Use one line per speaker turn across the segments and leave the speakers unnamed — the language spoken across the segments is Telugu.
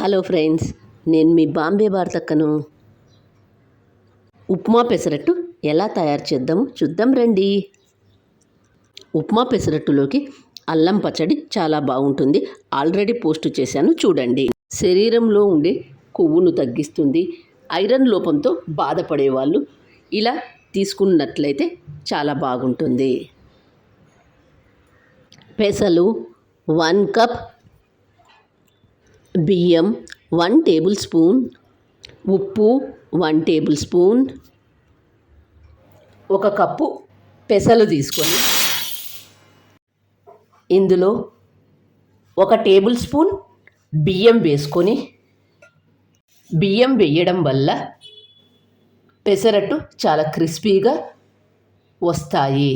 హలో ఫ్రెండ్స్, నేను మీ బాంబే భారతక్కను. ఉప్మా పెసరట్టు ఎలా తయారు చేద్దామో చూద్దాం రండి. ఉప్మా పెసరట్టులోకి అల్లం పచ్చడి చాలా బాగుంటుంది. ఆల్రెడీ పోస్ట్ చేశాను చూడండి. శరీరంలో ఉండే కొవ్వును తగ్గిస్తుంది. ఐరన్ లోపంతో బాధపడే వాళ్ళు ఇలా తీసుకున్నట్లయితే చాలా బాగుంటుంది. పెసలు 1 కప్, బియ్యం 1 టేబుల్ స్పూన్, ఉప్పు 1 టేబుల్ స్పూన్, 1 కప్పు పెసలు తీసుకొని ఇందులో 1 టేబుల్ స్పూన్ బియ్యం వేసుకొని, బియ్యం వేయడం వల్ల పెసరట్టు చాలా క్రిస్పీగా వస్తాయి.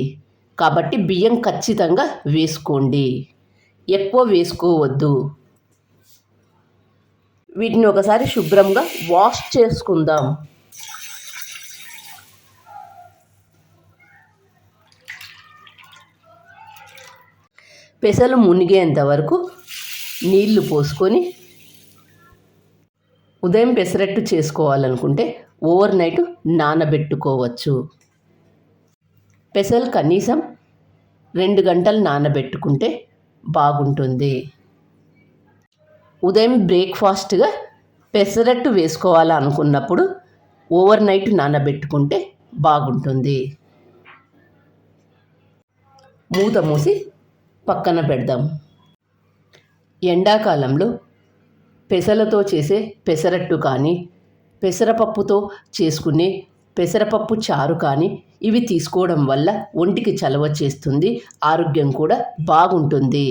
కాబట్టి బియ్యం ఖచ్చితంగా వేసుకోండి, ఎక్కువ వేసుకోవద్దు. వీటిని ఒకసారి శుభ్రంగా వాష్ చేసుకుందాం. పెసలు మునిగేంత వరకు నీళ్లు పోసుకొని, ఉదయం పెసరట్టు చేసుకోవాలనుకుంటే ఓవర్ నైట్ నానబెట్టుకోవచ్చు. పెసలు కనీసం 2 గంటలు నానబెట్టుకుంటే బాగుంటుంది. ఉదయం బ్రేక్ఫాస్ట్గా పెసరట్టు వేసుకోవాలనుకున్నప్పుడు ఓవర్ నైట్ నానబెట్టుకుంటే బాగుంటుంది. మూత మూసి పక్కన పెడదాం. ఎండాకాలంలో పెసలతో చేసే పెసరట్టు కానీ, పెసరపప్పుతో చేసుకునే పెసరపప్పు చారు కానీ ఇవి తీసుకోవడం వల్ల ఒంటికి చలవ చేస్తుంది, ఆరోగ్యం కూడా బాగుంటుంది.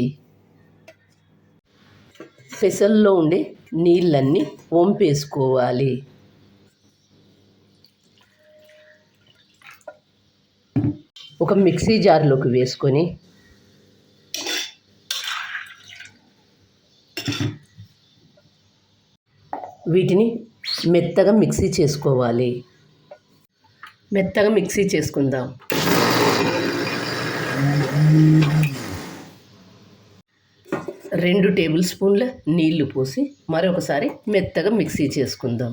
పెసల్లో ఉండే నీళ్ళన్నీ వంపేసుకోవాలి. ఒక మిక్సీ జార్లోకి వేసుకొని వీటిని మెత్తగా మిక్సీ చేసుకోవాలి. మెత్తగా మిక్సీ చేసుకుందాం. రెండు టేబుల్ స్పూన్ల నీళ్లు పోసి మరొకసారి మెత్తగా మిక్సీ చేసుకుందాం.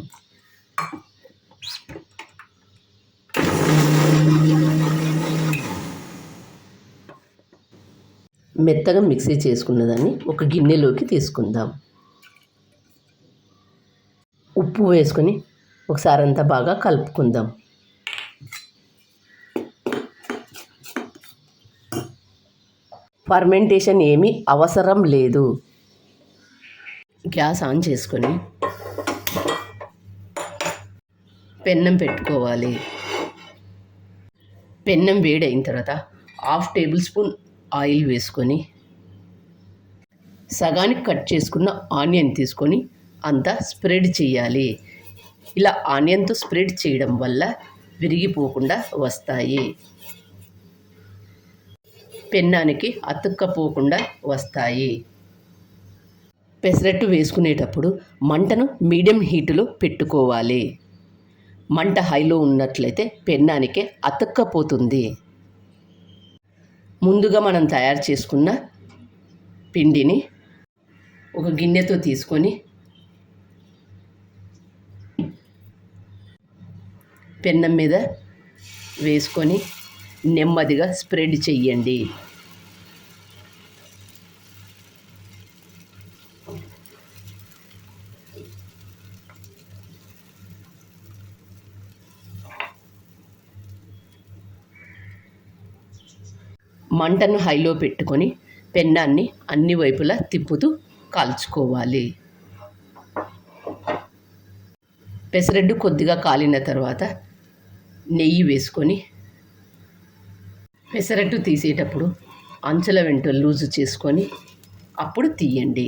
మెత్తగా మిక్సీ చేసుకున్న దాన్ని ఒక గిన్నెలోకి తీసుకుందాం. ఉప్పు వేసుకొని ఒకసారి అంతా బాగా కలుపుకుందాం. ఫర్మెంటేషన్ ఏమీ అవసరం లేదు. గ్యాస్ ఆన్ చేసుకొని పెన్నం పెట్టుకోవాలి. పెన్నం వేడైన తర్వాత 1/2 టేబుల్ స్పూన్ ఆయిల్ వేసుకొని, సగానికి కట్ చేసుకున్న ఆనియన్ తీసుకొని అంతా స్ప్రెడ్ చేయాలి. ఇలా ఆనియన్తో స్ప్రెడ్ చేయడం వల్ల విరిగిపోకుండా వస్తాయి, పెన్నానికి అతుక్కపోకుండా వస్తాయి. పెసరట్టు వేసుకునేటప్పుడు మంటను మీడియం హీటులో పెట్టుకోవాలి. మంట హైలో ఉన్నట్లయితే పెన్నానికే అతుక్కపోతుంది. ముందుగా మనం తయారు చేసుకున్న పిండిని ఒక గిన్నెతో తీసుకొని పెన్నం మీద వేసుకొని నెమ్మదిగా స్ప్రెడ్ చెయ్యండి. మంటను హైలో పెట్టుకొని పెన్నాన్ని అన్ని వైపులా తిప్పుతూ కాల్చుకోవాలి. పెసరట్టు కొద్దిగా కాలిన తర్వాత నెయ్యి వేసుకొని పెసరట్టు తీసేటప్పుడు అంచుల వెంట లూజు చేసుకొని అప్పుడు తీయండి.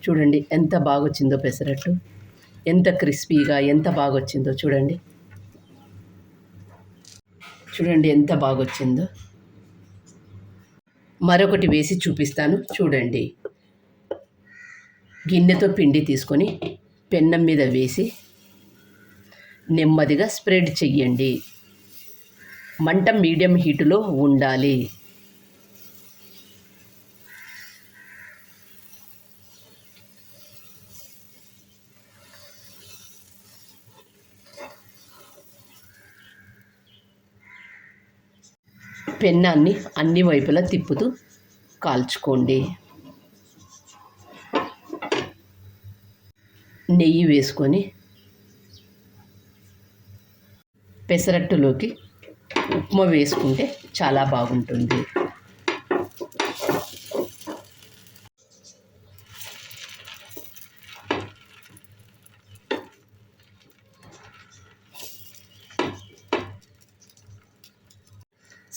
చూడండి ఎంత బాగా వచ్చిందో పెసరట్టు, ఎంత క్రిస్పీగా ఎంత బాగా వచ్చిందో చూడండి. చూడండి ఎంత బాగా వచ్చిందో. మరొకటి వేసి చూపిస్తాను చూడండి. గిన్నెతో పిండి తీసుకొని పెన్నం మీద వేసి నెమ్మదిగా స్ప్రెడ్ చెయ్యండి. మంట మీడియం హీటులో ఉండాలి. పెన్నాన్ని అన్ని వైపులా తిప్పుతూ కాల్చుకోండి. నెయ్యి వేసుకొని పెసరట్టులోకి ఉప్మా వేసుకుంటే చాలా బాగుంటుంది.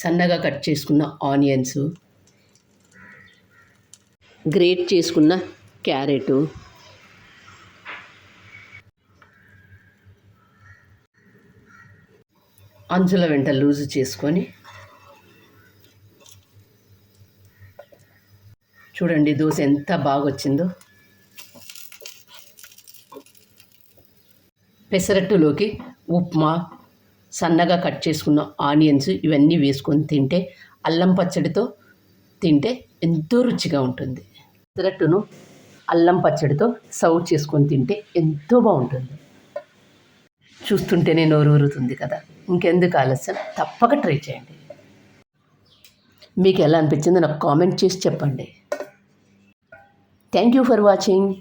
సన్నగా కట్ చేసుకున్న ఆనియన్స్, గ్రేట్ చేసుకున్న క్యారెట్, అంచుల వెంట లూజు చేసుకొని చూడండి దోశ ఎంత బాగా వచ్చిందో. పెసరట్టులోకి ఉప్మా, సన్నగా కట్ చేసుకున్న ఆనియన్స్ ఇవన్నీ వేసుకొని తింటే, అల్లం పచ్చడితో తింటే ఎంతో రుచిగా ఉంటుంది. పెసరట్టును అల్లం పచ్చడితో సర్వ్ చేసుకొని తింటే ఎంతో బాగుంటుంది. చూస్తుంటేనే నోరు ఊరుతుంది కదా. ఇంకెందుకు ఆలస్యం, తప్పక ట్రై చేయండి. మీకు ఎలా అనిపించిందో నాకు కామెంట్ చేసి చెప్పండి. Thank you for watching.